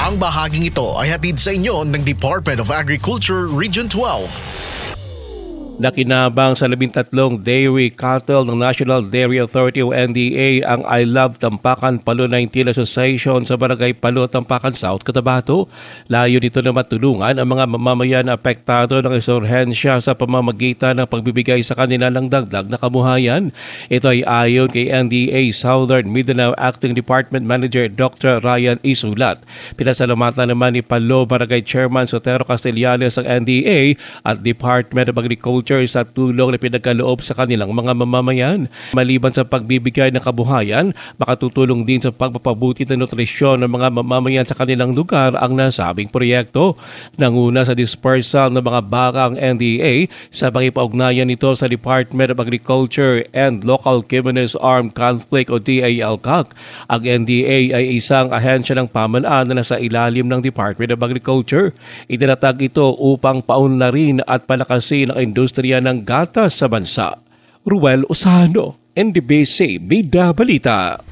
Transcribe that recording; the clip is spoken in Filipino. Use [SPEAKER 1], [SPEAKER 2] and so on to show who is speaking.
[SPEAKER 1] Ang bahaging ito ay hatid sa inyo ng Department of Agriculture Region 12.
[SPEAKER 2] Nakinabang sa 13 dairy cattle ng National Dairy Authority o NDA ang I Love Tampakan Palo 19 Association sa Barangay Palo, Tampakan South, Cotabato. Layo nito na matulungan ang mga mamamayan na apektado ng insurhensya sa pamamagitan ng pagbibigay sa kanila ng dagdag na kabuhayan. Ito ay ayon kay NDA Southern Mindanao Acting Department Manager Dr. Ryan Isulat. Pinasalamatan naman ni Palo Barangay Chairman Sotero Castellanes ang NDA at Department of Agriculture sa tulong na pinagkaloob sa kanilang mga mamamayan. Maliban sa pagbibigay ng kabuhayan, makatutulong din sa pagpapabuti ng nutrisyon ng mga mamamayan sa kanilang lugar ang nasabing proyekto. Nanguna sa dispersal ng mga baka ang NDA sa pakipaugnayan nito sa Department of Agriculture and Local Communist Armed Conflict o DALCAC. Ang NDA ay isang ahensya ng pamahalaan na nasa ilalim ng Department of Agriculture. Itinatag ito upang paunlarin at palakasin ang industriya ng gatas sa bansa. Ruel Osano, NDBC Bida Balita.